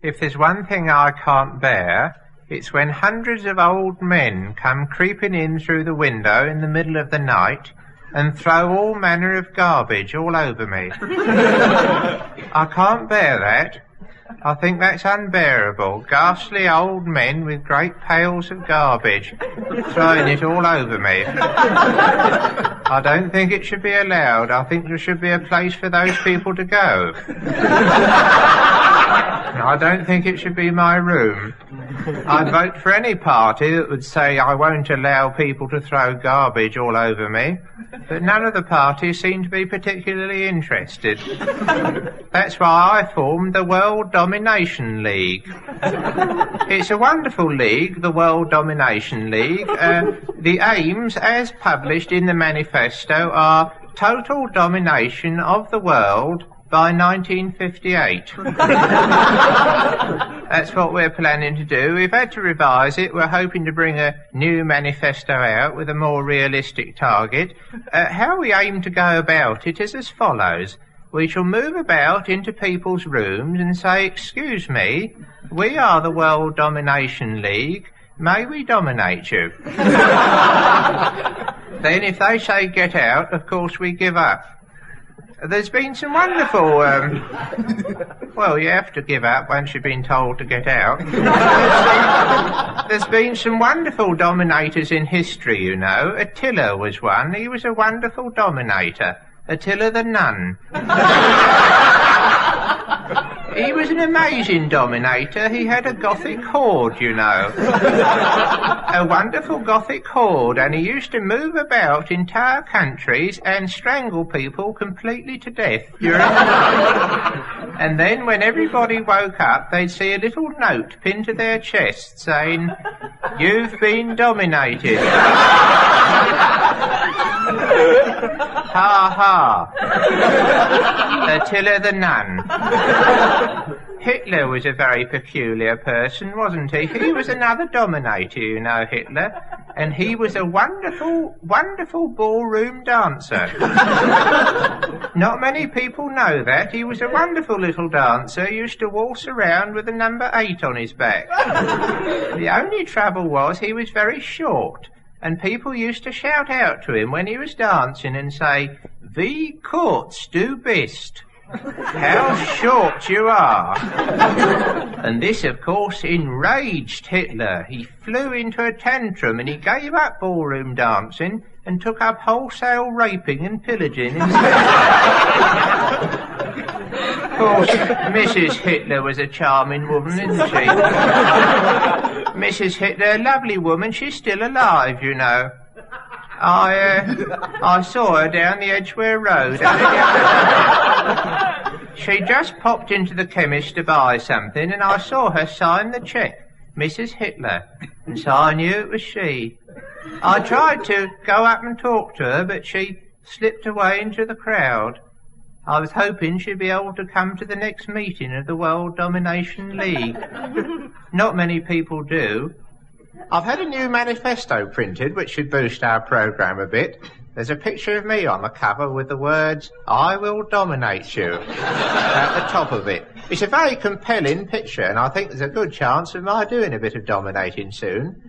If there's one thing I can't bear, it's when hundreds of old men come creeping in through the window in the middle of the night and throw all manner of garbage all over me. I can't bear that. I think that's unbearable. Ghastly old men with great pails of garbage throwing it all over me. I don't think it should be allowed. I think there should be a place for those people to go. I don't think it should be my room. I'd vote for any party that would say I won't allow people to throw garbage all over me, but none of the parties seem to be particularly interested. That's why I formed the World Domination League. It's a wonderful league, the World Domination League. The aims, as published in the manifesto, are total domination of the world by 1958. That's what we're planning to do. We've had to revise it. We're hoping to bring a new manifesto out with a more realistic target. How we aim to go about it is as follows. We shall move about into people's rooms and say, "Excuse me, we are the World Domination League. May we dominate you?" Then if they say get out, of course we give up. There's been some wonderful, well, you have to give up once you've been told to get out. There's been some wonderful dominators in history, you know. Attila was one. He was a wonderful dominator. Attila the Nun. He was an amazing dominator. He had a Gothic horde, you know. A wonderful Gothic horde, and he used to move about entire countries and strangle people completely to death during the night. And then when everybody woke up, they'd see a little note pinned to their chest saying, "You've been dominated." Ha ha. Attila the Nun. Hitler was a very peculiar person, wasn't he? He was another dominator, you know, Hitler. And he was a wonderful, wonderful ballroom dancer. Not many people know that. He was a wonderful little dancer. He used to waltz around with a number 8 on his back. The only trouble was he was very short. And people used to shout out to him when he was dancing and say, "Wie kurz du bist." How short you are. And this, of course, enraged Hitler. He flew into a tantrum and he gave up ballroom dancing and took up wholesale raping and pillaging instead. Of course, Mrs. Hitler was a charming woman, isn't she? Mrs. Hitler, a lovely woman. She's still alive, you know. I saw her down the Edgware Road. She just popped into the chemist to buy something, and I saw her sign the cheque, Mrs. Hitler, and so I knew it was she. I tried to go up and talk to her, but she slipped away into the crowd. I was hoping she'd be able to come to the next meeting of the World Domination League. Not many people do. I've had a new manifesto printed, which should boost our programme a bit. There's a picture of me on the cover with the words, "I will dominate you," at the top of it. It's a very compelling picture, and I think there's a good chance of my doing a bit of dominating soon.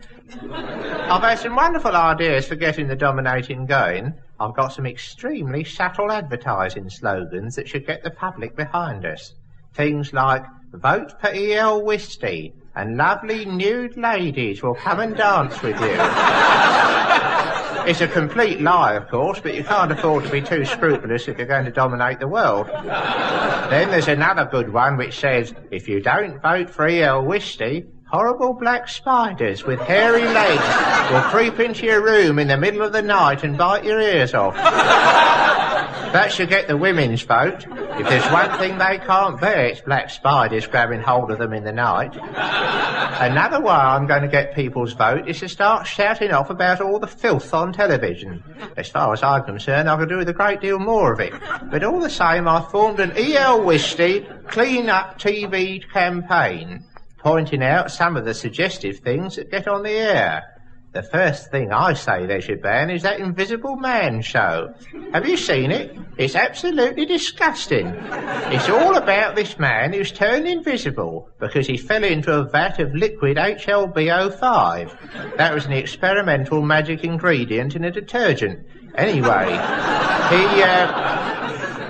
I've had some wonderful ideas for getting the dominating going. I've got some extremely subtle advertising slogans that should get the public behind us. Things like, "Vote for E.L. Wisty, and lovely nude ladies will come and dance with you." It's a complete lie, of course, but you can't afford to be too scrupulous if you're going to dominate the world. Then there's another good one which says, "If you don't vote for E.L. Wisty, horrible black spiders with hairy legs will creep into your room in the middle of the night and bite your ears off." That should get the women's vote. If there's one thing they can't bear, it's black spiders grabbing hold of them in the night. Another way I'm going to get people's vote is to start shouting off about all the filth on television. As far as I'm concerned, I could do with a great deal more of it. But all the same, I formed an E.L. Wisty Clean Up TV campaign, pointing out some of the suggestive things that get on the air. The first thing I say they should ban is that Invisible Man show. Have you seen it? It's absolutely disgusting. It's all about this man who's turned invisible because he fell into a vat of liquid HLBO5. That was an experimental magic ingredient in a detergent. Anyway,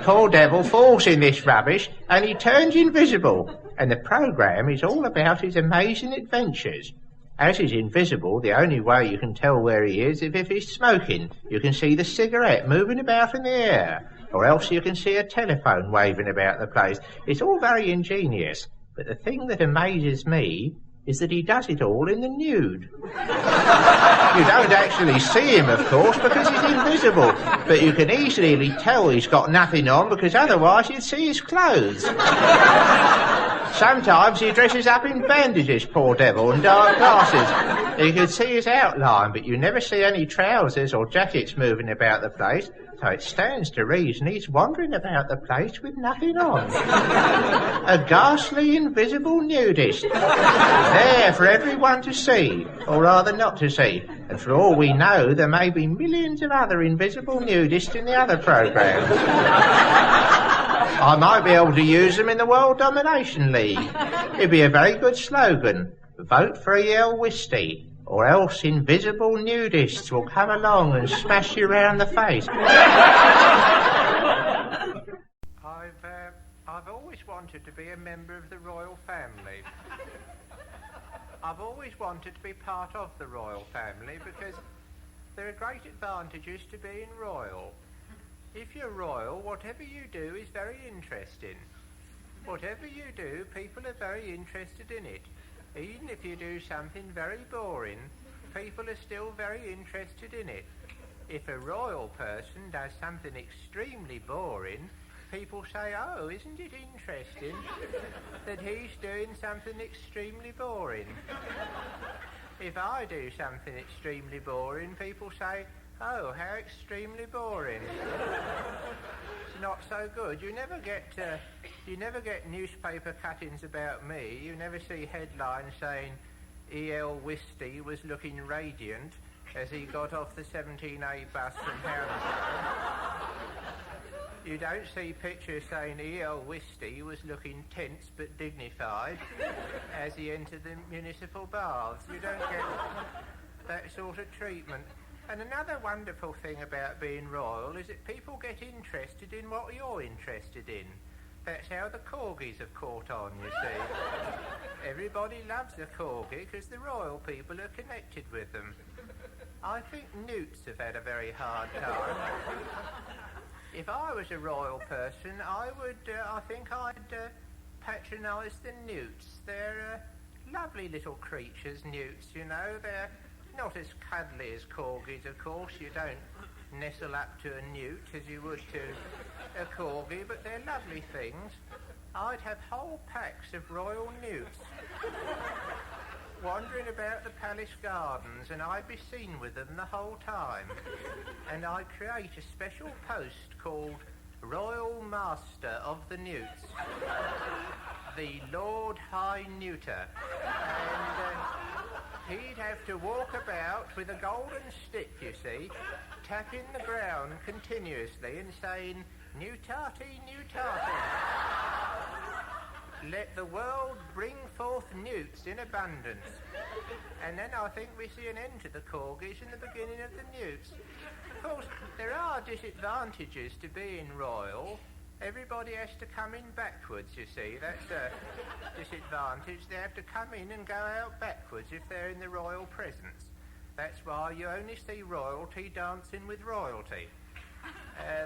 poor devil falls in this rubbish and he turns invisible. And the programme is all about his amazing adventures. As he's invisible, the only way you can tell where he is is if he's smoking. You can see the cigarette moving about in the air, or else you can see a telephone waving about the place. It's all very ingenious, but the thing that amazes me is that he does it all in the nude. You don't actually see him, of course, because he's invisible, but you can easily tell he's got nothing on because otherwise you'd see his clothes. Sometimes he dresses up in bandages, poor devil, and dark glasses. You can see his outline, but you never see any trousers or jackets moving about the place, so it stands to reason he's wandering about the place with nothing on. A ghastly, invisible nudist. There for everyone to see, or rather not to see. And for all we know, there may be millions of other invisible nudists in the other programmes. I might be able to use them in the World Domination League. It'd be a very good slogan. Vote for Wisty, or else invisible nudists will come along and smash you round the face. I've always wanted to be a member of the royal family. I've always wanted to be part of the royal family because there are great advantages to being royal. If you're royal, whatever you do is very interesting. Whatever you do, people are very interested in it. Even if you do something very boring, people are still very interested in it. If a royal person does something extremely boring, people say, oh, isn't it interesting that he's doing something extremely boring? If I do something extremely boring, people say, oh, how extremely boring. It's not so good. You never get newspaper cuttings about me. You never see headlines saying Wisty was looking radiant as he got off the 17A bus from Hounslow. You don't see pictures saying Wisty was looking tense but dignified as he entered the municipal baths. You don't get that sort of treatment. And another wonderful thing about being royal is that people get interested in what you're interested in. That's how the corgis have caught on, you see. Everybody loves a corgi because the royal people are connected with them. I think newts have had a very hard time. If I was a royal person, I think I'd patronise the newts. They're lovely little creatures, newts, you know. They're not as cuddly as corgis, of course. You don't nestle up to a newt as you would to a corgi, but they're lovely things. I'd have whole packs of royal newts wandering about the palace gardens, and I'd be seen with them the whole time. And I'd create a special post called Royal Master of the Newts, the Lord High Newter. And he'd have to walk about with a golden stick, you see, tapping the ground continuously and saying, Newtati, Newtati. Let the world bring forth newts in abundance. And then I think we see an end to the corgis and the beginning of the newts. Of course, there are disadvantages to being royal. Everybody has to come in backwards, you see. That's a disadvantage. They have to come in and go out backwards if they're in the royal presence. That's why you only see royalty dancing with royalty.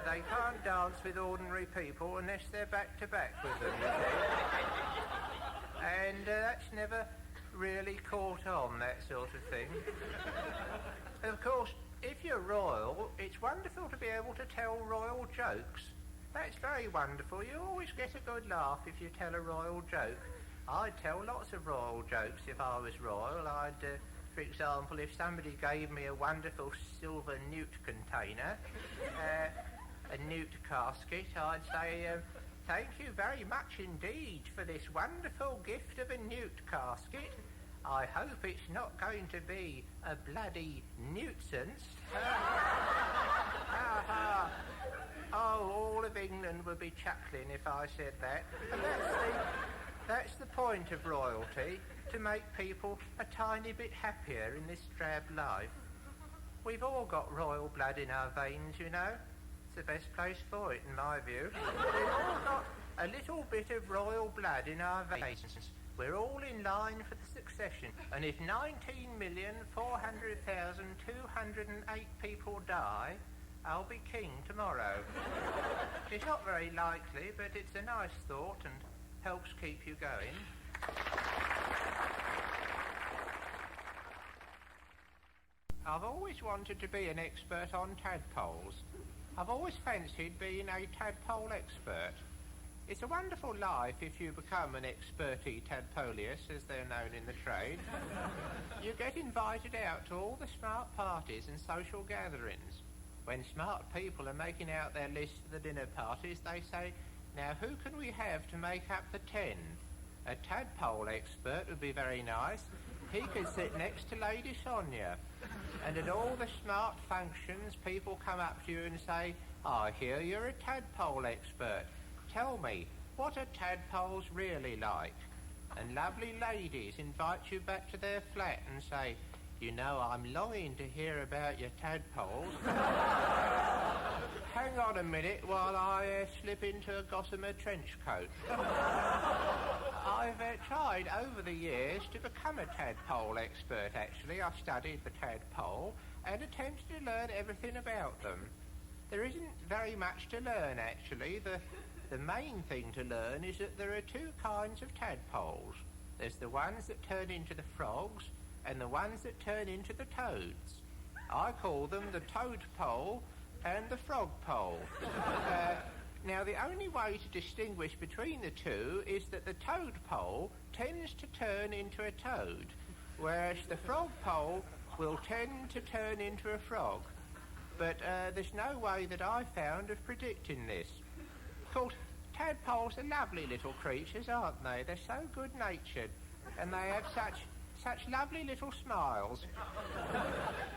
They can't dance with ordinary people unless they're back to back with them, you see. And that's never really caught on, that sort of thing. Of course, if you're royal, it's wonderful to be able to tell royal jokes. That's very wonderful. You always get a good laugh if you tell a royal joke. I'd tell lots of royal jokes if I was royal. For example, if somebody gave me a wonderful silver newt container, a newt casket, I'd say, thank you very much indeed for this wonderful gift of a newt casket. I hope it's not going to be a bloody nuisance. Oh, all of England would be chuckling if I said that. And that's the point of royalty, to make people a tiny bit happier in this drab life. We've all got royal blood in our veins, you know. It's the best place for it, in my view. We've all got a little bit of royal blood in our veins. We're all in line for the succession. And if 19,400,208 people die, I'll be king tomorrow. It's not very likely, but it's a nice thought and helps keep you going. I've always wanted to be an expert on tadpoles. I've always fancied being a tadpole expert. It's a wonderful life if you become an experty tadpoleus, as they're known in the trade. You get invited out to all the smart parties and social gatherings. When smart people are making out their list for the dinner parties, they say, now who can we have to make up the 10? A tadpole expert would be very nice. He could sit next to Lady Sonia. And at all the smart functions, people come up to you and say, I hear you're a tadpole expert. Tell me, what are tadpoles really like? And lovely ladies invite you back to their flat and say, you know, I'm longing to hear about your tadpoles. Hang on a minute while I slip into a gossamer trench coat. I've tried over the years to become a tadpole expert, actually. I studied the tadpole and attempted to learn everything about them. There isn't very much to learn, actually. The main thing to learn is that there are two kinds of tadpoles. There's the ones that turn into the frogs and the ones that turn into the toads. I call them the toadpole and the frogpole. Now, the only way to distinguish between the two is that the toadpole tends to turn into a toad, whereas the frogpole will tend to turn into a frog. But there's no way that I found of predicting this. Of course, tadpoles are lovely little creatures, aren't they? They're so good-natured, and they have such lovely little smiles.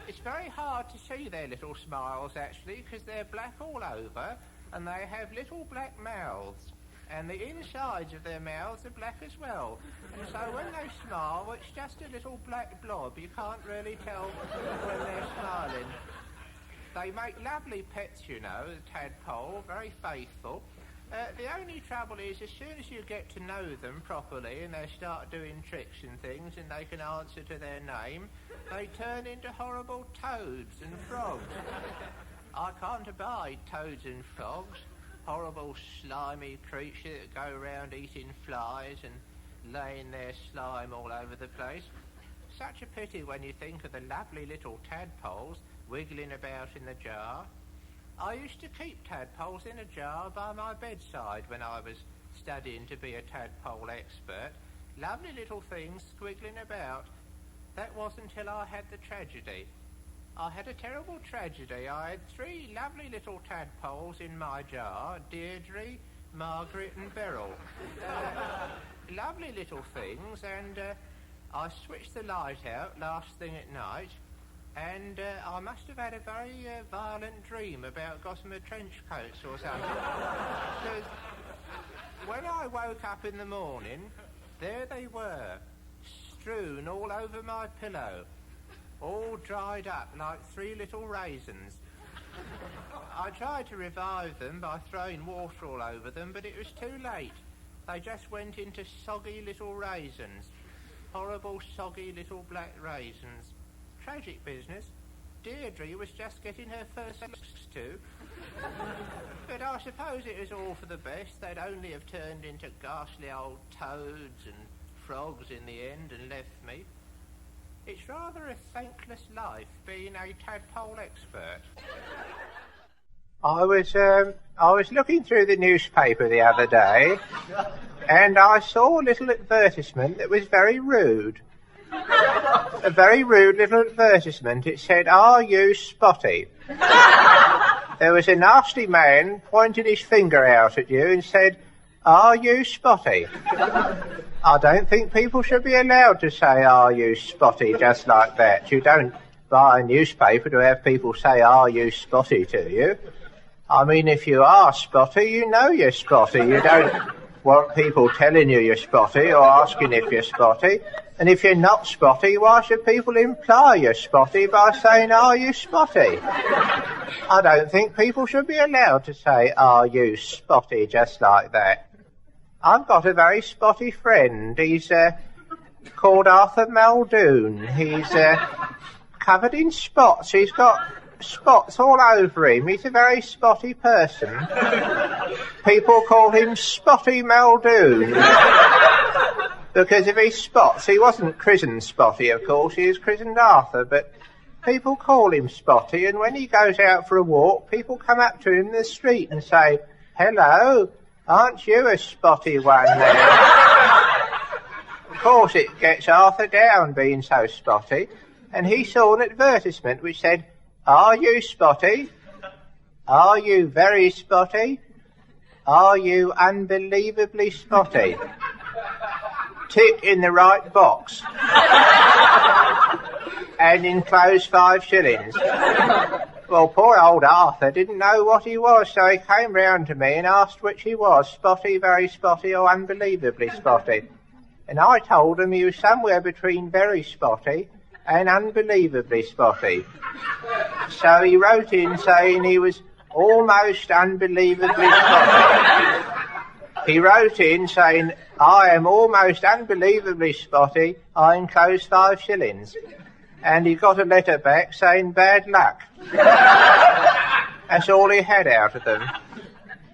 It's very hard to see their little smiles, actually, because they're black all over, and they have little black mouths, and the insides of their mouths are black as well. And so when they smile, it's just a little black blob. You can't really tell when they're smiling. They make lovely pets, you know, the tadpole, very faithful. The only trouble is, as soon as you get to know them properly and they start doing tricks and things and they can answer to their name, they turn into horrible toads and frogs. I can't abide toads and frogs, horrible slimy creatures that go around eating flies and laying their slime all over the place. Such a pity when you think of the lovely little tadpoles wiggling about in the jar. I used to keep tadpoles in a jar by my bedside when I was studying to be a tadpole expert. Lovely little things squiggling about. That wasn't until I had the tragedy. I had a terrible tragedy. I had 3 lovely little tadpoles in my jar, Deirdre, Margaret and Beryl. Lovely little things, and I switched the light out last thing at night, and I must have had a very violent dream about gossamer trench coats or something. Because when I woke up in the morning, there they were, strewn all over my pillow, all dried up like 3 little raisins. I tried to revive them by throwing water all over them, but it was too late. They just went into soggy little raisins. Horrible, soggy little black raisins. Tragic business. Deirdre was just getting her first looks too. But I suppose it was all for the best. They'd only have turned into ghastly old toads and frogs in the end and left me. It's rather a thankless life being a tadpole expert. I was looking through the newspaper the other day, and I saw a little advertisement that was very rude. A very rude little advertisement. It said, "Are you Spotty?" There was a nasty man pointing his finger out at you and said, "Are you Spotty?" I don't think people should be allowed to say, "Are you spotty?" just like that. You don't buy a newspaper to have people say, "Are you spotty?" to you. I mean, if you are spotty, you know you're spotty. You don't want people telling you you're spotty or asking if you're spotty. And if you're not spotty, why should people imply you're spotty by saying, "Are you spotty?" I don't think people should be allowed to say, "Are you spotty?" just like that. I've got a very spotty friend. He's called Arthur Muldoon. He's covered in spots. He's got spots all over him. He's a very spotty person. People call him Spotty Muldoon. Because if he spots, he wasn't christened Spotty, of course, he was christened Arthur, but people call him Spotty, and when he goes out for a walk, people come up to him in the street and say, "Hello, aren't you a spotty one there?" Of course, it gets Arthur down being so spotty, and he saw an advertisement which said, "Are you spotty? Are you very spotty? Are you unbelievably spotty?" Tick in the right box. And enclose 5 shillings. Well, poor old Arthur didn't know what he was, so he came round to me and asked which he was, spotty, very spotty, or unbelievably spotty. And I told him he was somewhere between very spotty and unbelievably spotty. So he wrote in saying he was almost unbelievably spotty. He wrote in saying, "I am almost unbelievably spotty, I enclose 5 shillings. And he got a letter back saying, "Bad luck." That's all he had out of them.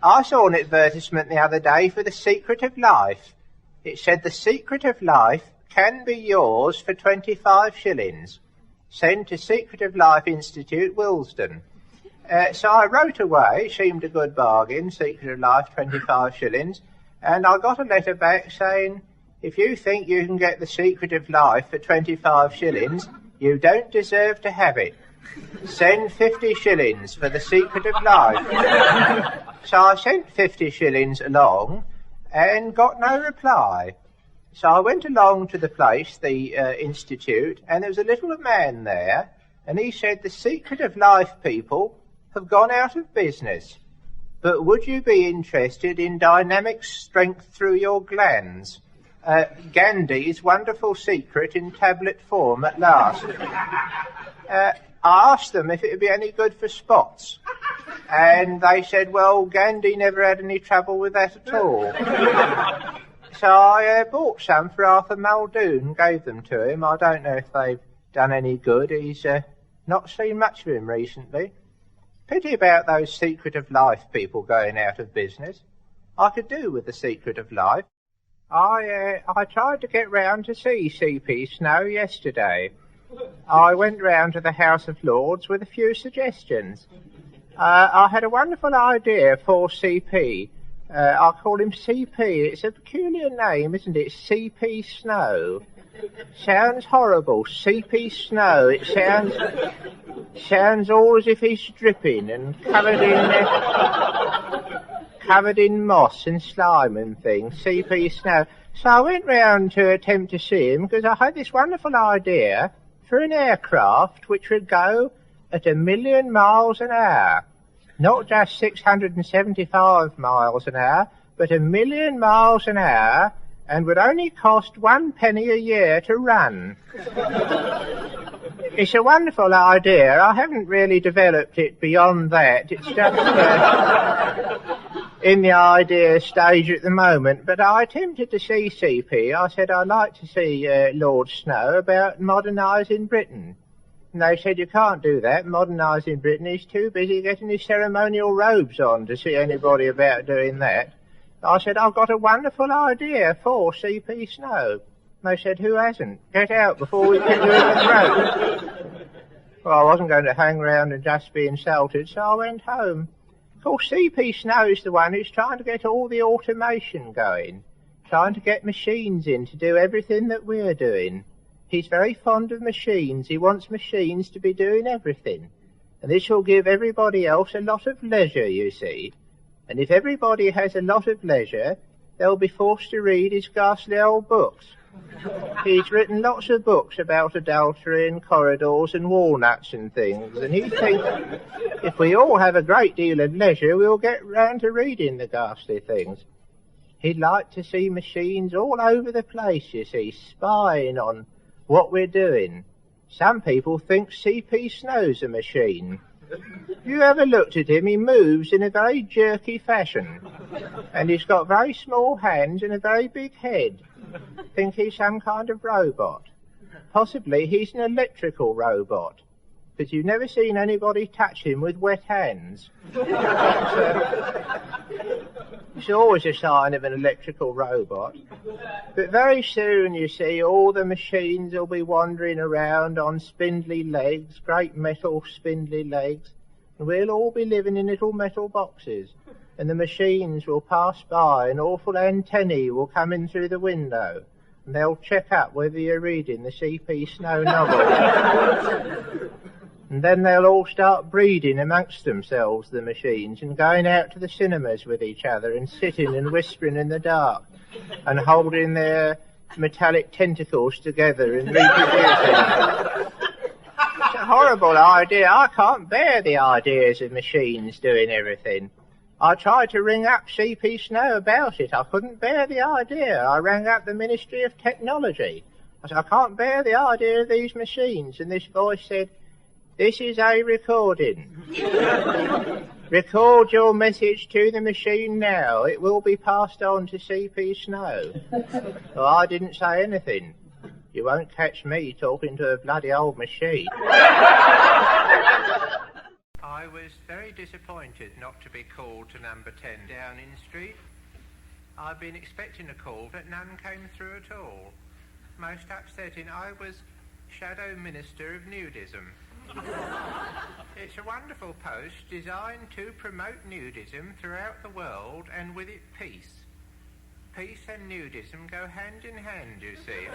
I saw an advertisement the other day for The Secret of Life. It said, "The Secret of Life can be yours for 25 shillings. Send to Secret of Life Institute, Willesden." So I wrote away, seemed a good bargain, Secret of Life, 25 shillings, and I got a letter back saying, "If you think you can get The Secret of Life for 25 shillings, you don't deserve to have it. Send 50 shillings for The Secret of Life." So I sent 50 shillings along and got no reply. So I went along to the place, the institute, and there was a little man there, and he said, "The Secret of Life people have gone out of business, but would you be interested in dynamic strength through your glands? Gandhi's wonderful secret in tablet form at last." I asked them if it would be any good for spots, and they said, "Well, Gandhi never had any trouble with that at all." So I bought some for Arthur Muldoon, gave them to him. I don't know if they've done any good. He's not seen much of him recently. Pity about those Secret of Life people going out of business. I could do with the Secret of Life. I tried to get round to see C.P. Snow yesterday. I went round to the House of Lords with a few suggestions. I had a wonderful idea for C.P. I'll call him C.P. It's a peculiar name, isn't it? C.P. Snow. Sounds horrible. C.P. Snow. It sounds all as if he's dripping and covered in moss and slime and things. C.P. Snow. So I went round to attempt to see him because I had this wonderful idea for an aircraft which would go at 1,000,000 miles an hour. Not just 675 miles an hour, but 1,000,000 miles an hour, and would only cost 1 penny a year to run. It's a wonderful idea. I haven't really developed it beyond that. It's just in the idea stage at the moment. But I attempted to see CP. I said I'd like to see Lord Snow about modernising Britain. And they said, "You can't do that. Modernising Britain, he's too busy getting his ceremonial robes on to see anybody about doing that." I said, "I've got a wonderful idea for C.P. Snow." And they said, "Who hasn't? Get out before we kick you in the throat." Well, I wasn't going to hang around and just be insulted, so I went home. Of course, C.P. Snow is the one who's trying to get all the automation going, trying to get machines in to do everything that we're doing. He's very fond of machines. He wants machines to be doing everything. And this will give everybody else a lot of leisure, you see. And if everybody has a lot of leisure, they'll be forced to read his ghastly old books. He's written lots of books about adultery and corridors and walnuts and things, and he thinks if we all have a great deal of leisure, we'll get round to reading the ghastly things. He'd like to see machines all over the place, you see, spying on what we're doing. Some people think C.P. Snow's a machine. Have you ever looked at him? He moves in a very jerky fashion, and he's got very small hands and a very big head. Think he's some kind of robot. Possibly he's an electrical robot, but you've never seen anybody touch him with wet hands. It's always a sign of an electrical robot. But very soon, you see, all the machines will be wandering around on spindly legs, great metal spindly legs, and we'll all be living in little metal boxes. And the machines will pass by, and awful antennae will come in through the window, and they'll check up whether you're reading the C.P. Snow novel. And then they'll all start breeding amongst themselves, the machines, and going out to the cinemas with each other and sitting and whispering in the dark and holding their metallic tentacles together and reproducing. It's a horrible idea. I can't bear the ideas of machines doing everything. I tried to ring up C.P. Snow about it. I couldn't bear the idea. I rang up the Ministry of Technology. I said, I can't bear the idea of these machines. And this voice said, this is a recording. Record your message to the machine now. It will be passed on to C.P. Snow. Well, I didn't say anything. You won't catch me talking to a bloody old machine. I was very disappointed not to be called to number 10 Downing Street. I've been expecting a call, but none came through at all. Most upsetting, I was Shadow Minister of Nudism. It's a wonderful post designed to promote nudism throughout the world, and with it peace. Peace and nudism go hand in hand, you see.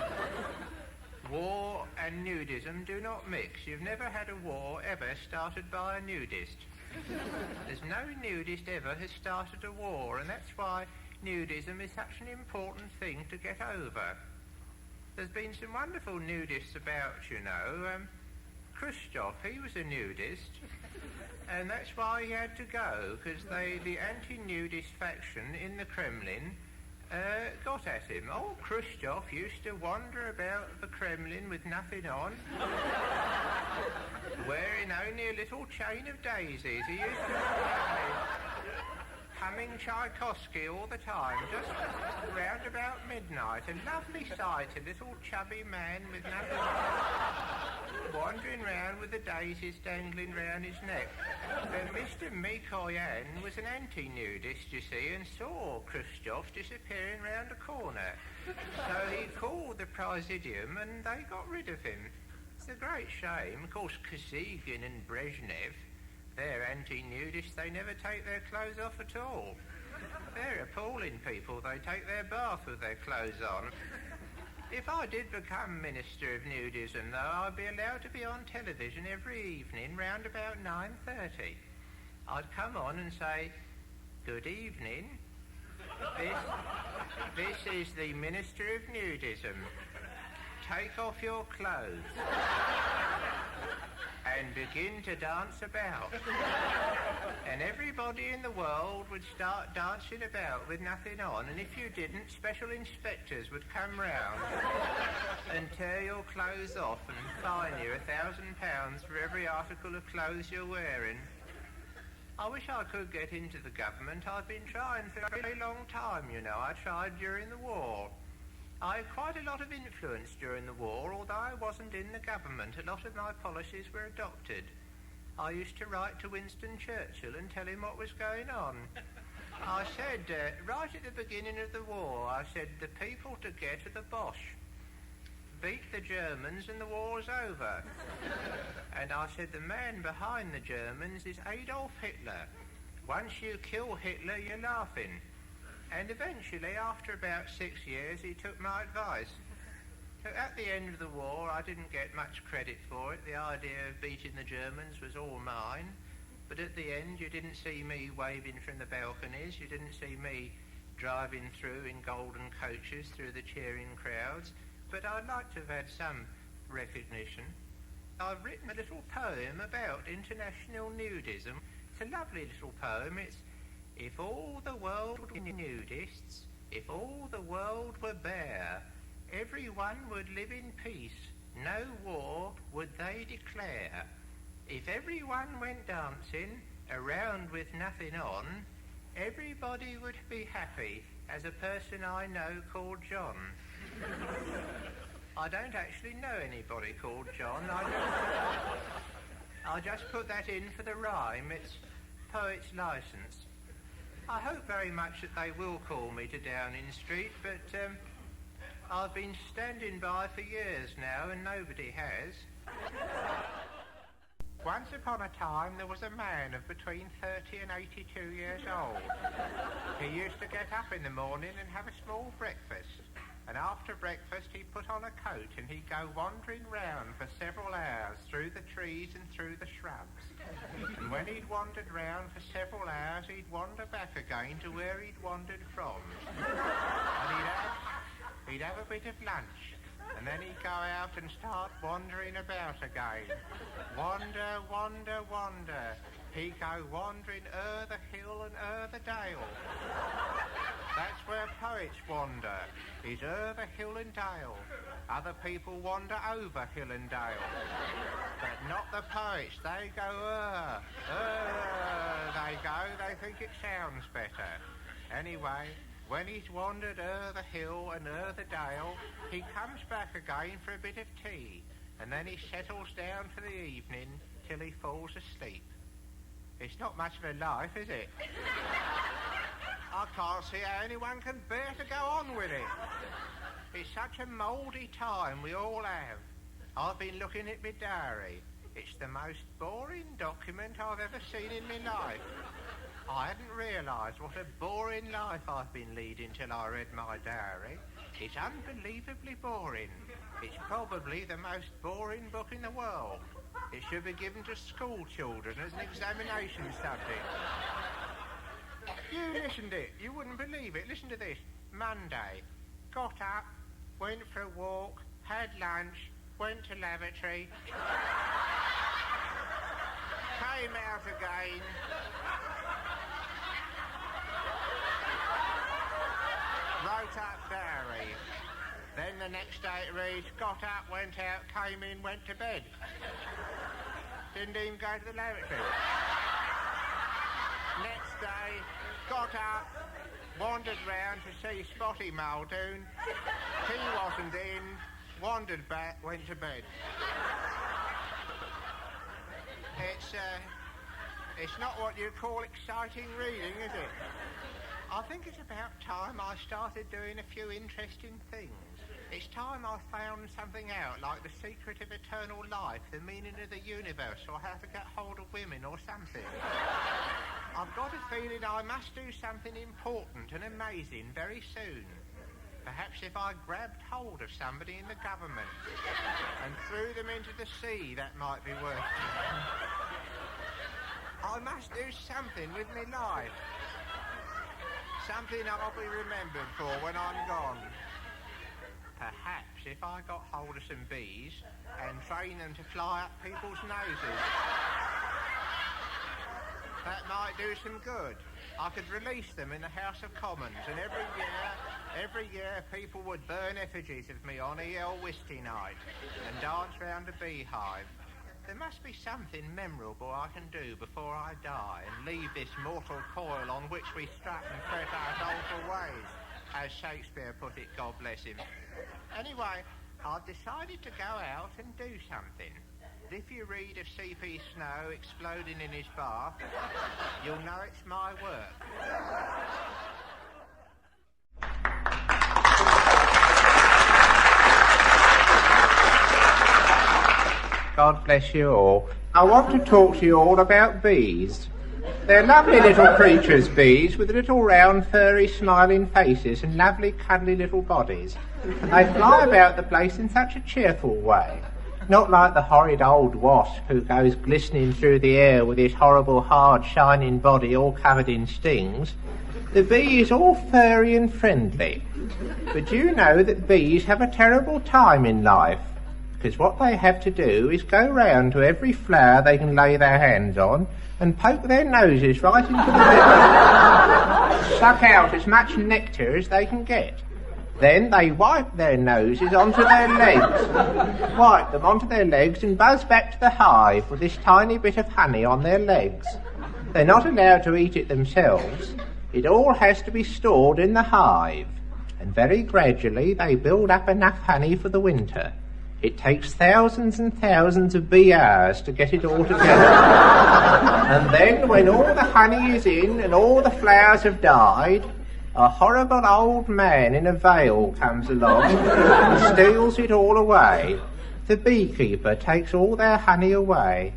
War and nudism do not mix. You've never had a war ever started by a nudist. There's no nudist ever has started a war, and that's why nudism is such an important thing to get over. There's been some wonderful nudists about, you know. Khrushchev, he was a nudist, and that's why he had to go, because the anti-nudist faction in the Kremlin got at him. Oh, Khrushchev used to wander about the Kremlin with nothing on, wearing only a little chain of daisies. He used to humming Tchaikovsky all the time, just round about midnight. A lovely sight, a little chubby man with nothing on, wandering round with the daisies dangling round his neck. But Mr. Mikoyan was an anti-nudist, you see, and saw Khrushchev disappearing round a corner. So he called the Presidium and they got rid of him. It's a great shame. Of course, Kosygin and Brezhnev, they're anti-nudists. They never take their clothes off at all. They're appalling people. They take their bath with their clothes on. If I did become Minister of Nudism, though, I'd be allowed to be on television every evening round about 9:30. I'd come on and say, good evening. This is the Minister of Nudism. Take off your clothes and begin to dance about. And everybody in the world would start dancing about with nothing on, and if you didn't, special inspectors would come round and tear your clothes off and fine you £1,000 for every article of clothes you're wearing. I wish I could get into the government. I've been trying for a very long time, you know. I tried during the war. I had quite a lot of influence during the war, although I wasn't in the government. A lot of my policies were adopted. I used to write to Winston Churchill and tell him what was going on. I said, right at the beginning of the war, I said, the people to get are the Bosch. Beat the Germans and the war's over. And I said, the man behind the Germans is Adolf Hitler. Once you kill Hitler, you're laughing. And eventually, after about 6 years, he took my advice. So at the end of the war, I didn't get much credit for it. The idea of beating the Germans was all mine. But at the end, you didn't see me waving from the balconies. You didn't see me driving through in golden coaches through the cheering crowds, but I'd like to have had some recognition. I've written a little poem about international nudism. It's a lovely little poem. It's, if all the world were nudists, if all the world were bare, everyone would live in peace, no war would they declare. If everyone went dancing around with nothing on, everybody would be happy, as a person I know called John. I don't actually know anybody called John. I just put that in for the rhyme. It's poet's license. I hope very much that they will call me to Downing Street, but I've been standing by for years now and nobody has. Once upon a time there was a man of between 30 and 82 years old. He used to get up in the morning and have a small breakfast, and after breakfast he put on a coat and he'd go wandering round for several hours through the trees and through the shrubs. And when he'd wandered round for several hours, he'd wander back again to where he'd wandered from. And he'd have a bit of lunch, and then he'd go out and start wandering about again. Wander, wander, wander. He'd go wandering o'er the hill and o'er the dale. That's where poets wander, is o'er the hill and dale. Other people wander over hill and dale, but not the poets. They go they go, they think it sounds better. Anyway, when he's wandered o'er the hill and o'er the dale, he comes back again for a bit of tea, and then he settles down for the evening till he falls asleep. It's not much of a life, is it? I can't see how anyone can bear to go on with it. It's such a mouldy time we all have. I've been looking at my diary. It's the most boring document I've ever seen in my life. I hadn't realised what a boring life I've been leading till I read my diary. It's unbelievably boring. It's probably the most boring book in the world. It should be given to school children as an examination subject. You listened to it. You wouldn't believe it. Listen to this. Monday. Got up, went for a walk, had lunch, went to lavatory, came out again, wrote up diary. Then the next day it reads, got up, went out, came in, went to bed. Didn't even go to the lavatory. Next day, got up, wandered round to see Spotty Muldoon. He wasn't in, wandered back, went to bed. It's not what you call exciting reading, is it? I think it's about time I started doing a few interesting things. It's time I found something out, like the secret of eternal life, the meaning of the universe, or how to get hold of women, or something. I've got a feeling I must do something important and amazing very soon. Perhaps if I grabbed hold of somebody in the government and threw them into the sea, that might be worth it. I must do something with my life. Something I'll be remembered for when I'm gone. Perhaps if I got hold of some bees and trained them to fly up people's noses, that might do some good. I could release them in the House of Commons, and every year people would burn effigies of me on Wisty night and dance round a beehive. There must be something memorable I can do before I die and leave this mortal coil on which we strut and fret our doleful ways, as Shakespeare put it, God bless him. Anyway, I've decided to go out and do something. If you read of C.P. Snow exploding in his bath, you'll know it's my work. God bless you all. I want to talk to you all about bees. They're lovely little creatures, bees, with little round, furry, smiling faces and lovely, cuddly little bodies. And they fly about the place in such a cheerful way. Not like the horrid old wasp who goes glistening through the air with his horrible, hard, shining body all covered in stings. The bee is all furry and friendly. But do you know that bees have a terrible time in life? Because what they have to do is go round to every flower they can lay their hands on and poke their noses right into the middle, suck out as much nectar as they can get. Then they wipe their noses onto their legs, wipe them onto their legs and buzz back to the hive with this tiny bit of honey on their legs. They're not allowed to eat it themselves. It all has to be stored in the hive, and very gradually they build up enough honey for the winter. It takes thousands and thousands of bee hours to get it all together. And then when all the honey is in and all the flowers have died, a horrible old man in a veil comes along and steals it all away. The beekeeper takes all their honey away.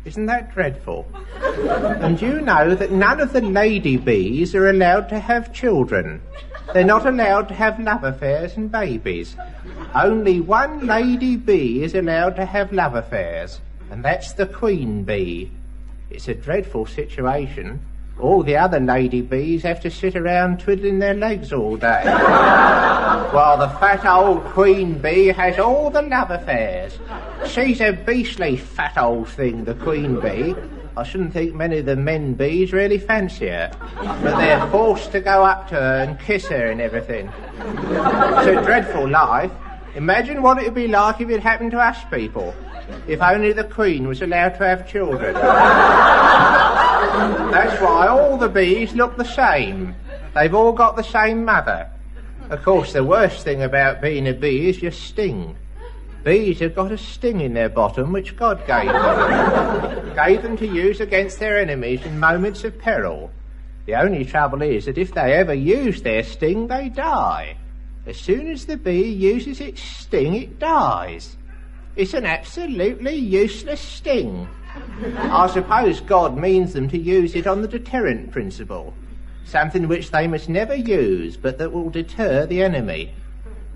Isn't that dreadful? And you know that none of the lady bees are allowed to have children. They're not allowed to have love affairs and babies. Only one lady bee is allowed to have love affairs, and that's the queen bee. It's a dreadful situation. All the other lady bees have to sit around twiddling their legs all day, while the fat old queen bee has all the love affairs. She's a beastly fat old thing, the queen bee. I shouldn't think many of the men bees really fancy her, but they're forced to go up to her and kiss her and everything. It's a dreadful life. Imagine what it would be like if it happened to us people, if only the queen was allowed to have children. That's why all the bees look the same. They've all got the same mother. Of course, the worst thing about being a bee is your sting. Bees have got a sting in their bottom which God gave them. Gave them to use against their enemies in moments of peril. The only trouble is that if they ever use their sting, they die. As soon as the bee uses its sting, it dies. It's an absolutely useless sting. I suppose God means them to use it on the deterrent principle, something which they must never use, but that will deter the enemy.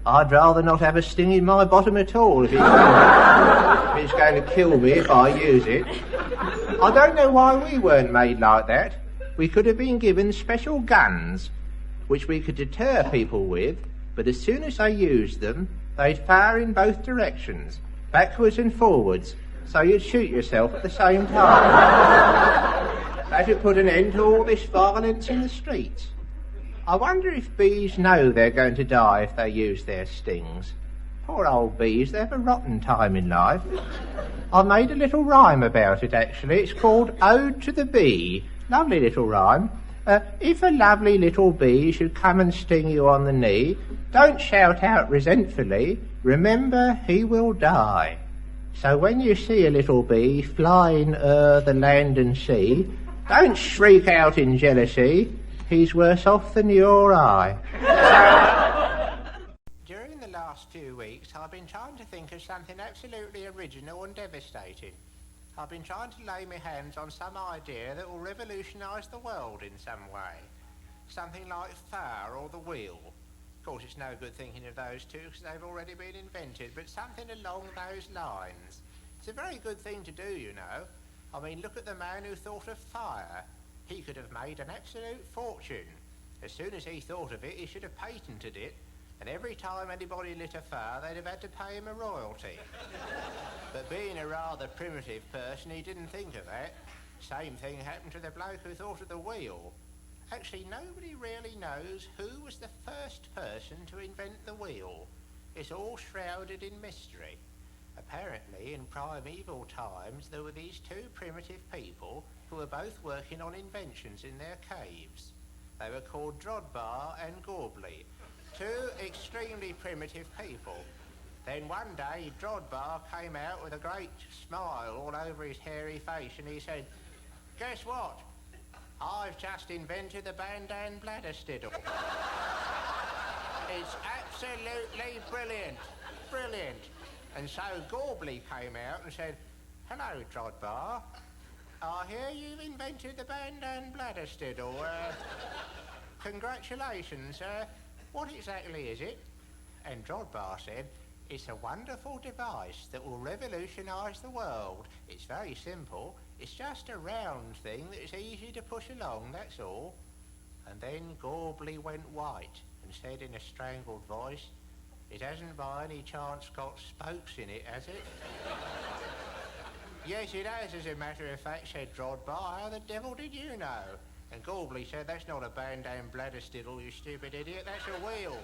I'd rather not have a sting in my bottom at all if it's going to kill me if I use it. I don't know why we weren't made like that. We could have been given special guns, which we could deter people with, but as soon as they used them, they'd fire in both directions, backwards and forwards, so you'd shoot yourself at the same time. That would put an end to all this violence in the streets. I wonder if bees know they're going to die if they use their stings. Poor old bees, they have a rotten time in life. I made a little rhyme about it, actually. It's called Ode to the Bee. Lovely little rhyme. If a lovely little bee should come and sting you on the knee, don't shout out resentfully, remember he will die. So when you see a little bee flying o'er the land and sea, don't shriek out in jealousy, he's worse off than you or I. During the last few weeks, I've been trying to think of something absolutely original and devastating. I've been trying to lay my hands on some idea that will revolutionise the world in some way. Something like fire or the wheel. Of course, it's no good thinking of those two because they've already been invented, but something along those lines. It's a very good thing to do, you know. I mean, look at the man who thought of fire. He could have made an absolute fortune. As soon as he thought of it, he should have patented it, and every time anybody lit a fire, they'd have had to pay him a royalty. But being a rather primitive person, he didn't think of that. Same thing happened to the bloke who thought of the wheel. Actually, nobody really knows who was the first person to invent the wheel. It's all shrouded in mystery. Apparently, in primeval times, there were these two primitive people who were both working on inventions in their caves. They were called Drodbar and Gorbly, two extremely primitive people. Then one day, Drodbar came out with a great smile all over his hairy face, and he said, "Guess what? I've just invented the Bandan bladder stiddle." It's absolutely brilliant, brilliant. And so Gorbly came out and said, "Hello, Drodbar. I hear you've invented the Bandan bladder stiddle. Congratulations. What exactly is it?" And Drodbar said, "It's a wonderful device that will revolutionise the world. It's very simple. It's just a round thing that is easy to push along, that's all." And then Gorbley went white and said in a strangled voice, "It hasn't by any chance got spokes in it, has it?" "Yes, it has, as a matter of fact," said Drodbar. "How the devil did you know?" And Gorbley said, "That's not a bandam bladder stiddle, you stupid idiot, that's a wheel."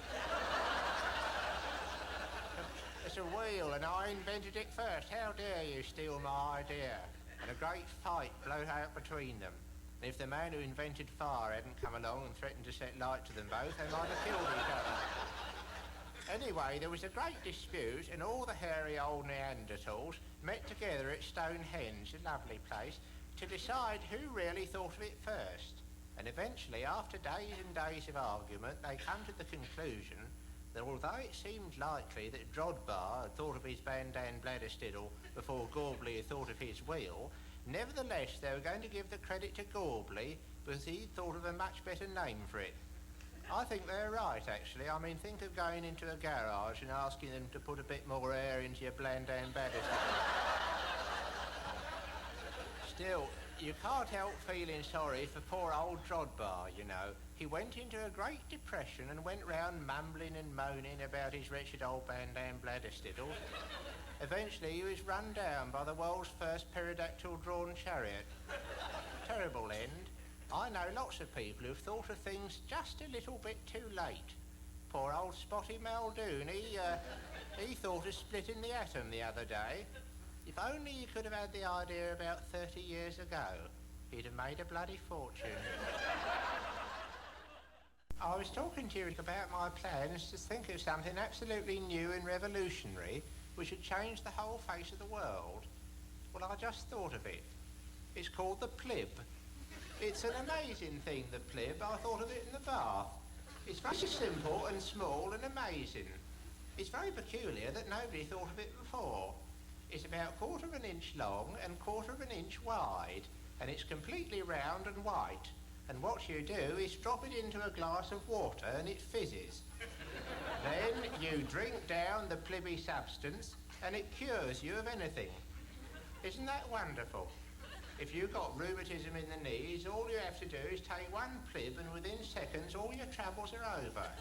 "It's a wheel, and I invented it first. How dare you steal my idea?" And a great fight broke out between them. And if the man who invented fire hadn't come along and threatened to set light to them both, they might have killed each other. Anyway, there was a great dispute, and all the hairy old Neanderthals met together at Stonehenge, a lovely place, to decide who really thought of it first. And eventually, after days and days of argument, they come to the conclusion that although it seemed likely that Drodbar had thought of his bandam bladder stiddle before Gorbley had thought of his wheel, nevertheless they were going to give the credit to Gorbley because he'd thought of a much better name for it. I think they're right, actually. I mean, think of going into a garage and asking them to put a bit more air into your bandam bladder stiddle. Still, you can't help feeling sorry for poor old Drodbar, you know. He went into a great depression and went round mumbling and moaning about his wretched old bandam bladder stiddle. Eventually he was run down by the world's first pterodactyl-drawn chariot. Terrible end. I know lots of people who've thought of things just a little bit too late. Poor old Spotty Muldoon, he thought of splitting the atom the other day. If only he could have had the idea about 30 years ago, he'd have made a bloody fortune. I was talking to you about my plans to think of something absolutely new and revolutionary which would change the whole face of the world. Well, I just thought of it. It's called the Plib. It's an amazing thing, the Plib. I thought of it in the bath. It's very simple and small and amazing. It's very peculiar that nobody thought of it before. It's about 1/4 of an inch long and 1/4 of an inch wide, and it's completely round and white. And what you do is drop it into a glass of water and it fizzes. Then you drink down the plibby substance and it cures you of anything. Isn't that wonderful? If you've got rheumatism in the knees, all you have to do is take one plib and within seconds all your troubles are over.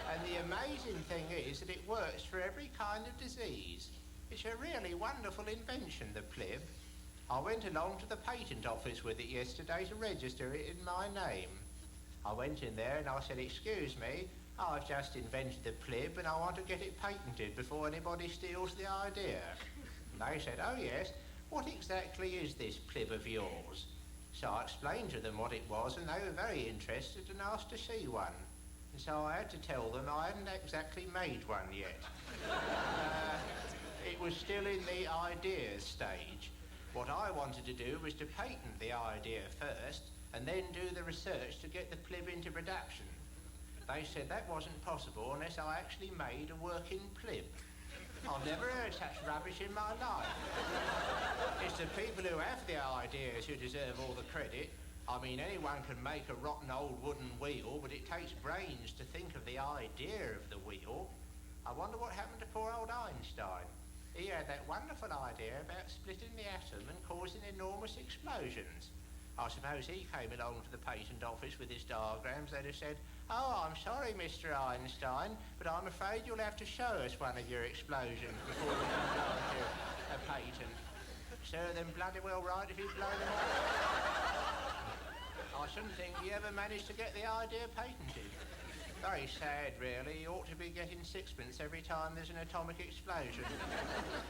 And the amazing thing is that it works for every kind of disease. It's a really wonderful invention, the Plib. I went along to the patent office with it yesterday to register it in my name. I went in there and I said, "Excuse me, I've just invented the Plib and I want to get it patented before anybody steals the idea." And they said, "Oh yes, what exactly is this Plib of yours?" So I explained to them what it was and they were very interested and asked to see one. And so I had to tell them I hadn't exactly made one yet. It was still in the ideas stage. What I wanted to do was to patent the idea first and then do the research to get the Plib into production. They said that wasn't possible unless I actually made a working Plib. I've never heard such rubbish in my life. It's the people who have the ideas who deserve all the credit. I mean, anyone can make a rotten old wooden wheel, but it takes brains to think of the idea of the wheel. I wonder what happened to poor old Einstein. He had that wonderful idea about splitting the atom and causing enormous explosions. I suppose he came along to the patent office with his diagrams. They'd have said, "Oh, I'm sorry, Mr. Einstein, but I'm afraid you'll have to show us one of your explosions before we can grant you a patent." Sir, then bloody well right if he'd blown them all. I shouldn't think he ever managed to get the idea patented. Very sad, really. You ought to be getting sixpence every time there's an atomic explosion.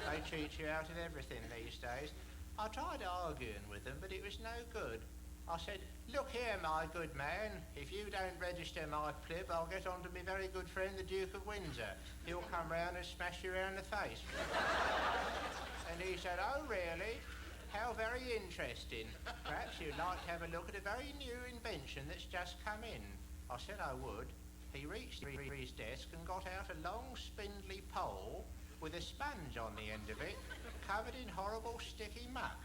They cheat you out of everything these days. I tried arguing with them, but it was no good. I said, "Look here, my good man, if you don't register my Plib, I'll get on to my very good friend, the Duke of Windsor. He'll come round and smash you round the face." And he said, "Oh, really? How very interesting. Perhaps you'd like to have a look at a very new invention that's just come in." I said I would. He reached his desk and got out a long spindly pole with a sponge on the end of it, covered in horrible sticky muck.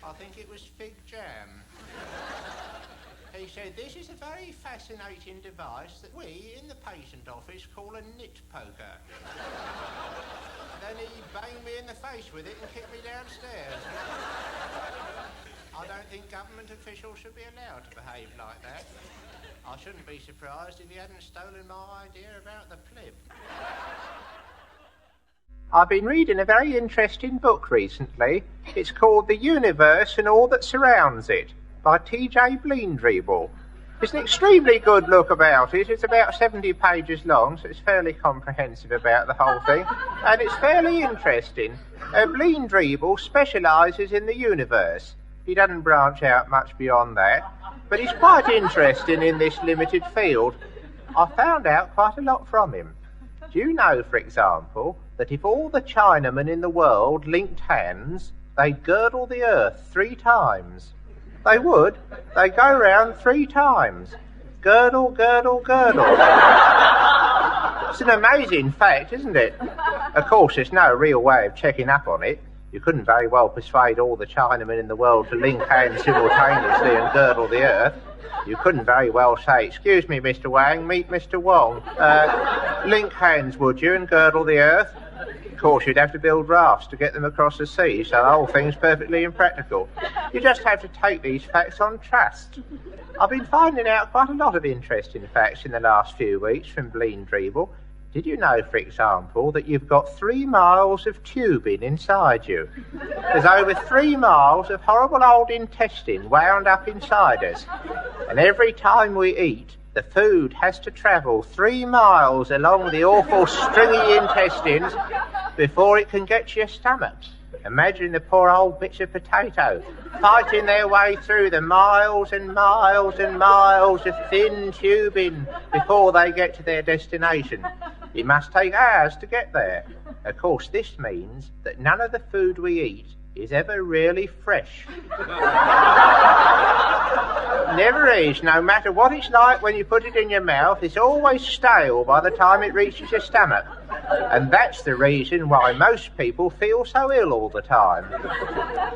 I think it was fig jam. He said, "This is a very fascinating device that we in the patent office call a nit poker." Then he banged me in the face with it and kicked me downstairs. I don't think government officials should be allowed to behave like that. I shouldn't be surprised if he hadn't stolen my idea about the Plib. I've been reading a very interesting book recently. It's called The Universe and All That Surrounds It by T.J. Bleendreeble. It's an extremely good look about it. It's about 70 pages long, so it's fairly comprehensive about the whole thing. And it's fairly interesting. Bleendreeble specialises in the universe. He doesn't branch out much beyond that. But he's quite interesting in this limited field. I found out quite a lot from him. Do you know, for example, that if all the Chinamen in the world linked hands, they'd girdle the earth 3 times? They would. They'd go round 3 times. Girdle, girdle, girdle. It's an amazing fact, isn't it? Of course, there's no real way of checking up on it. You couldn't very well persuade all the Chinamen in the world to link hands simultaneously and girdle the earth. You couldn't very well say, "Excuse me, Mr. Wang, meet Mr. Wong. Link hands, would you, and girdle the earth?" Of course, you'd have to build rafts to get them across the sea, so the whole thing's perfectly impractical. You just have to take these facts on trust. I've been finding out quite a lot of interesting facts in the last few weeks from Bleendreeble. Did you know, for example, that you've got 3 miles of tubing inside you? There's over 3 miles of horrible old intestine wound up inside us. And every time we eat, the food has to travel 3 miles along the awful stringy intestines before it can get to your stomach. Imagine the poor old bits of potato fighting their way through the miles and miles and miles of thin tubing before they get to their destination. It must take hours to get there. Of course, this means that none of the food we eat is ever really fresh. Never is, no matter what it's like when you put it in your mouth. It's always stale by the time it reaches your stomach. And that's the reason why most people feel so ill all the time.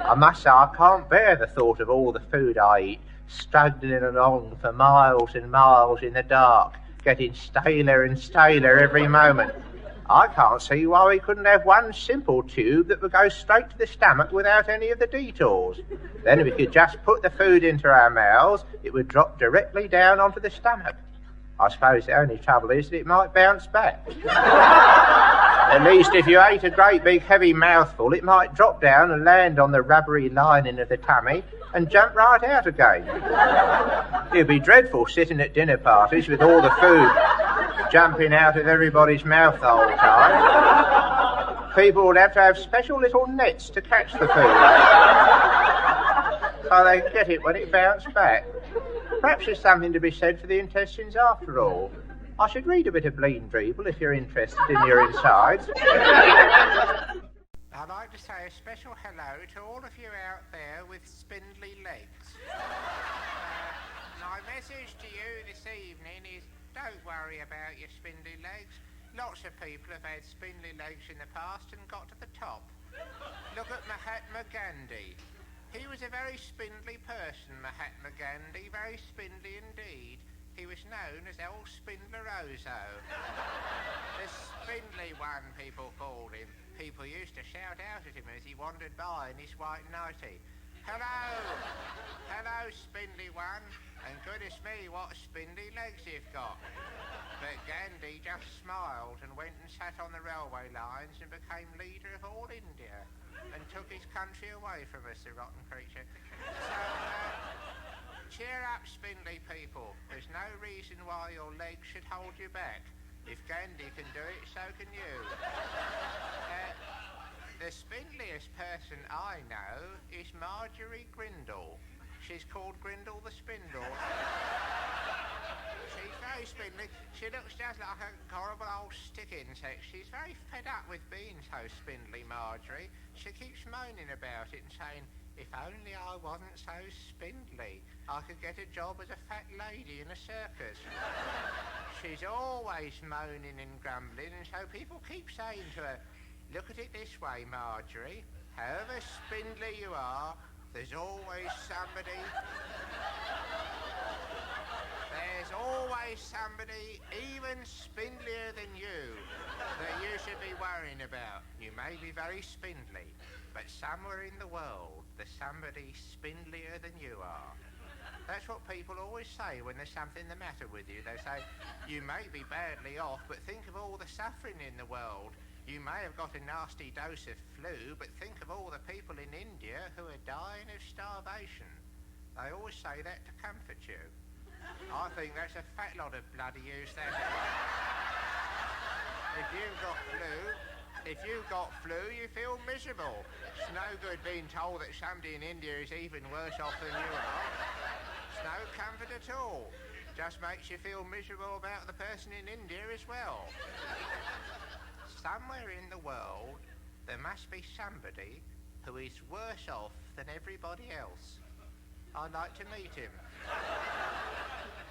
I must say, I can't bear the thought of all the food I eat, struggling along for miles and miles in the dark, getting staler and staler every moment. I can't see why we couldn't have one simple tube that would go straight to the stomach without any of the detours. Then if we could just put the food into our mouths, it would drop directly down onto the stomach. I suppose the only trouble is that it might bounce back. At least if you ate a great big heavy mouthful, it might drop down and land on the rubbery lining of the tummy and jump right out again. It'd be dreadful sitting at dinner parties with all the food jumping out of everybody's mouth the whole time. People would have to have special little nets to catch the food, so they get it when it bounced back. Perhaps there's something to be said for the intestines after all. I should read a bit of Bleendreeble if you're interested in your insides. I'd like to say a special hello to all of you out there with spindly legs. My message to you this evening is, don't worry about your spindly legs. Lots of people have had spindly legs in the past and got to the top. Look at Mahatma Gandhi. He was a very spindly person, Mahatma Gandhi, very spindly indeed. He was known as El Spindleroso. The spindly one, people called him. People used to shout out at him as he wandered by in his white nightie. Hello! Hello, spindly one. And goodness me, what spindly legs you've got. But Gandhi just smiled and went and sat on the railway lines and became leader of all India and took his country away from us, the rotten creature. So, cheer up, spindly people. There's no reason why your legs should hold you back. If Gandhi can do it, so can you. The spindliest person I know is Marjorie Grindle. She's called Grindle the Spindle. She's very spindly. She looks just like a horrible old stick insect. She's very fed up with being so spindly, Marjorie. She keeps moaning about it and saying, if only I wasn't so spindly, I could get a job as a fat lady in a circus. She's always moaning and grumbling, and so people keep saying to her, look at it this way, Marjorie. However spindly you are, there's always somebody... There's always somebody even spindlier than you that you should be worrying about. You may be very spindly, but somewhere in the world there's somebody spindlier than you are. That's what people always say when there's something the matter with you. They say, you may be badly off, but think of all the suffering in the world. You may have got a nasty dose of flu, but think of all the people in India who are dying of starvation. They always say that to comfort you. I think that's a fat lot of bloody use, that. If you've got flu, you feel miserable. It's no good being told that somebody in India is even worse off than you are. It's no comfort at all. Just makes you feel miserable about the person in India as well. Somewhere in the world, there must be somebody who is worse off than everybody else. I'd like to meet him.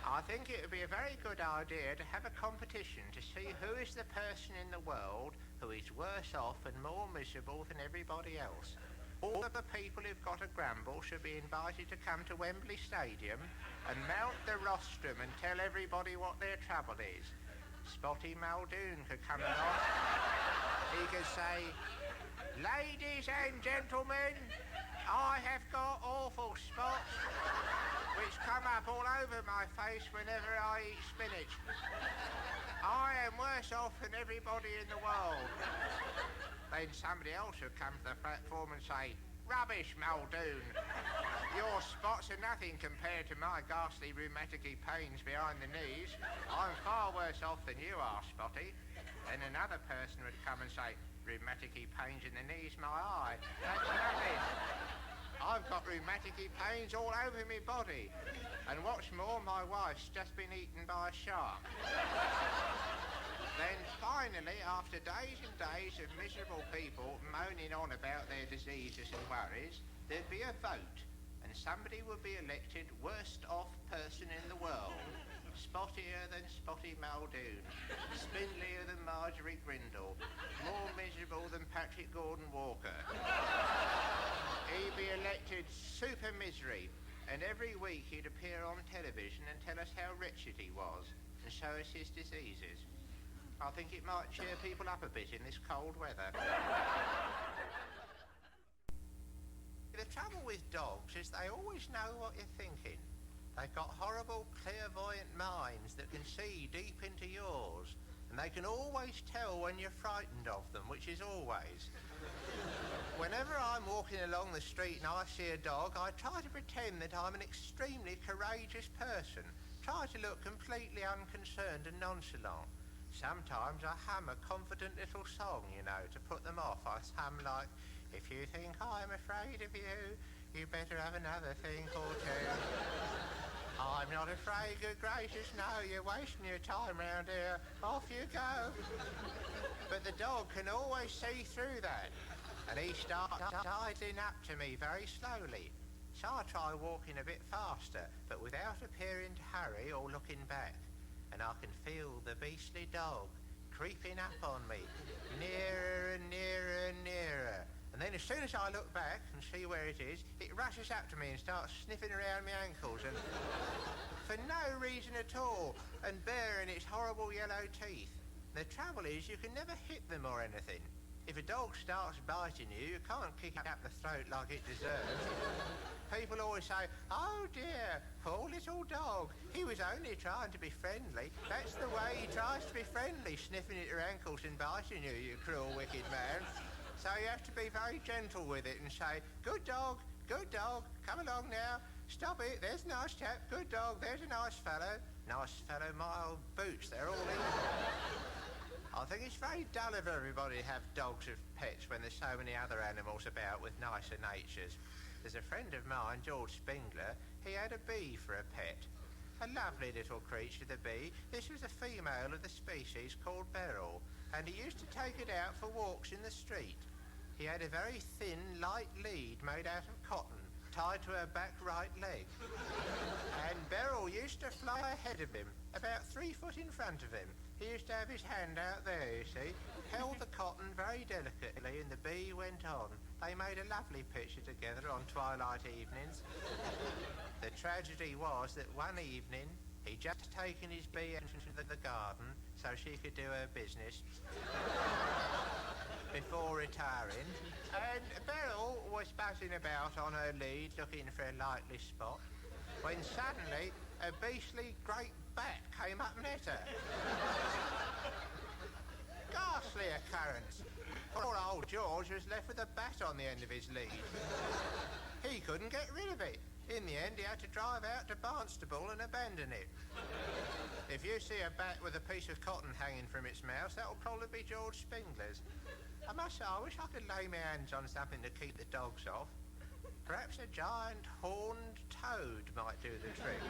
I think it would be a very good idea to have a competition to see who is the person in the world who is worse off and more miserable than everybody else. All of the people who've got a grumble should be invited to come to Wembley Stadium and mount the rostrum and tell everybody what their trouble is. Spotty Muldoon could come along. He could say, ladies and gentlemen, I have got awful spots which come up all over my face whenever I eat spinach. I am worse off than everybody in the world. Then somebody else would come to the platform and say, rubbish, Muldoon. Your spots are nothing compared to my ghastly rheumaticy pains behind the knees. I'm far worse off than you are, Spotty. Then another person would come and say, rheumaticy pains in the knees, my eye. That's nothing. I've got rheumaticy pains all over my body. And what's more, my wife's just been eaten by a shark. Then finally, after days and days of miserable people moaning on about their diseases and worries, there'd be a vote, and somebody would be elected worst off person in the world. Spottier than Spotty Muldoon, spindlier than Marjorie Grindle, more miserable than Patrick Gordon Walker. He'd be elected super misery, and every week he'd appear on television and tell us how wretched he was, and show us his diseases. I think it might cheer people up a bit in this cold weather. The trouble with dogs is they always know what you're thinking. They've got horrible clairvoyant minds that can see deep into yours, and they can always tell when you're frightened of them, which is always. Whenever I'm walking along the street and I see a dog, I try to pretend that I'm an extremely courageous person, try to look completely unconcerned and nonchalant. Sometimes I hum a confident little song, you know, to put them off. I hum like, if you think I'm afraid of you, you better have another think or two. I'm not afraid, good gracious, no, you're wasting your time round here. Off you go. But the dog can always see through that, and he starts sidling up to me very slowly. So I try walking a bit faster, but without appearing to hurry or looking back. And I can feel the beastly dog creeping up on me, nearer and nearer and nearer. And then as soon as I look back and see where it is, it rushes up to me and starts sniffing around my ankles, and for no reason at all, and baring its horrible yellow teeth. The trouble is you can never hit them or anything. If a dog starts biting you, you can't kick it up the throat like it deserves. People always say, oh dear, poor little dog. He was only trying to be friendly. That's the way he tries to be friendly, sniffing at your ankles and biting you, you cruel, wicked man. So you have to be very gentle with it and say, good dog, come along now. Stop it, there's a nice chap, good dog, there's a nice fellow. Nice fellow, my old boots, they're all in. I think it's very dull of everybody to have dogs as pets when there's so many other animals about with nicer natures. There's a friend of mine, George Spindley, he had a bee for a pet. A lovely little creature, the bee. This was a female of the species called Beryl, and he used to take it out for walks in the street. He had a very thin, light lead made out of cotton, tied to her back right leg. And Beryl used to fly ahead of him, about 3 foot in front of him. He used to have his hand out there, you see, held the cotton very delicately, and the bee went on. They made a lovely picture together on twilight evenings. The tragedy was that one evening, he'd just taken his bee out into the garden so she could do her business before retiring, and Beryl was buzzing about on her lead looking for a likely spot. when suddenly a beastly great bat came up and hit her. Ghastly occurrence. Poor old George was left with a bat on the end of his lead. He couldn't get rid of it. In the end, he had to drive out to Barnstable and abandon it. If you see a bat with a piece of cotton hanging from its mouth, that'll probably be George Spindler's. I must say, I wish I could lay my hands on something to keep the dogs off. Perhaps a giant horned toad might do the trick.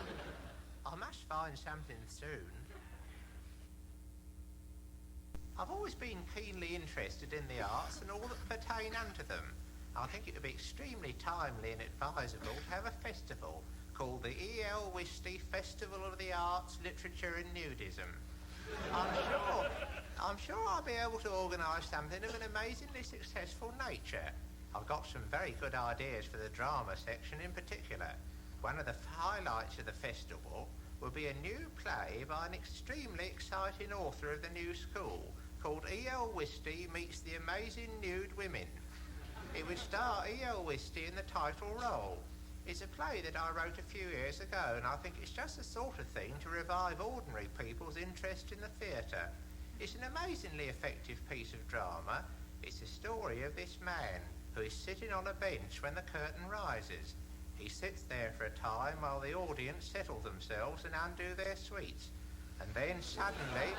I must find something soon. I've always been keenly interested in the arts and all that pertain unto them. I think it would be extremely timely and advisable to have a festival called the E.L. Wisty Festival of the Arts, Literature and Nudism. I'm sure I'll be able to organise something of an amazingly successful nature. I've got some very good ideas for the drama section in particular. One of the highlights of the festival will be a new play by an extremely exciting author of the new school called E.L. Wisty Meets the Amazing Nude Women. It would star E.L. Wisty in the title role. It's a play that I wrote a few years ago, and I think it's just the sort of thing to revive ordinary people's interest in the theatre. It's an amazingly effective piece of drama. It's the story of this man who is sitting on a bench when the curtain rises. He sits there for a time while the audience settle themselves and undo their sweets. And then suddenly,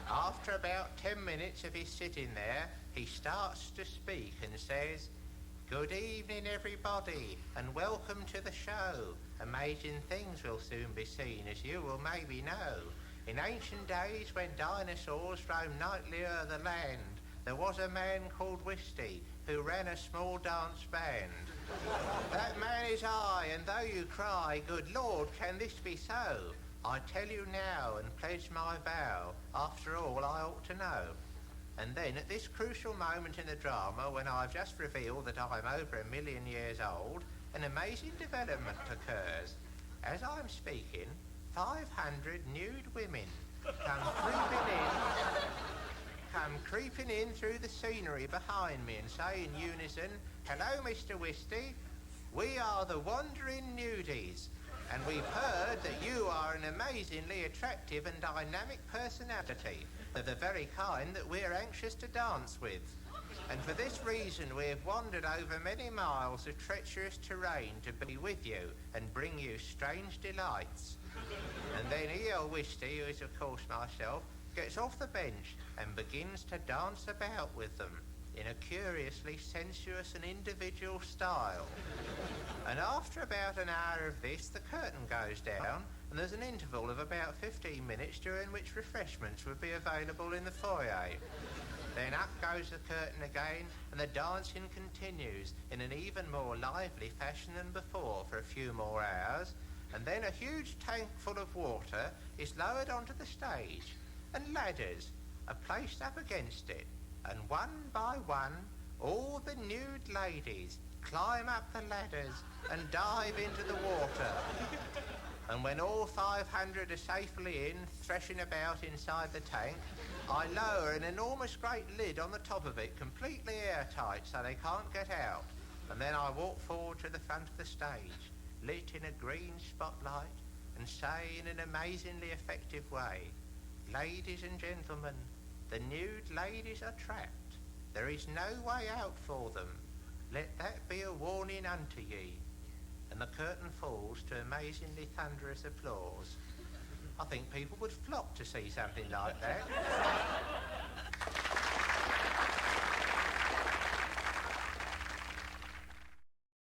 after about 10 minutes of his sitting there, he starts to speak and says, "Good evening, everybody, and welcome to the show. Amazing things will soon be seen, as you will maybe know. In ancient days, when dinosaurs roamed nightly o'er the land, there was a man called Wisty who ran a small dance band. That man is I, and though you cry, 'Good Lord, can this be so?' I tell you now and pledge my vow, after all I ought to know." And then at this crucial moment in the drama, when I've just revealed that I'm over 1 million years old, an amazing development occurs. As I'm speaking, 500 nude women come creeping in through the scenery behind me and say in unison, "Hello, Mr. Wisty. We are the Wandering Nudies, and we've heard that you are an amazingly attractive and dynamic personality, of the very kind that we're anxious to dance with. And for this reason we have wandered over many miles of treacherous terrain to be with you and bring you strange delights." And then E.L. Wisty, who is of course myself, gets off the bench and begins to dance about with them in a curiously sensuous and individual style. And after about an hour of this, the curtain goes down, and there's an interval of about 15 minutes during which refreshments would be available in the foyer. Then up goes the curtain again, and the dancing continues in an even more lively fashion than before for a few more hours, and then a huge tank full of water is lowered onto the stage, and ladders are placed up against it, and one by one all the nude ladies climb up the ladders and dive into the water. And when all 500 are safely in, threshing about inside the tank, I lower an enormous great lid on the top of it, completely airtight so they can't get out. And then I walk forward to the front of the stage, lit in a green spotlight, and say in an amazingly effective way, "Ladies and gentlemen, the nude ladies are trapped. There is no way out for them. Let that be a warning unto ye." And the curtain falls to amazingly thunderous applause. I think people would flock to see something like that.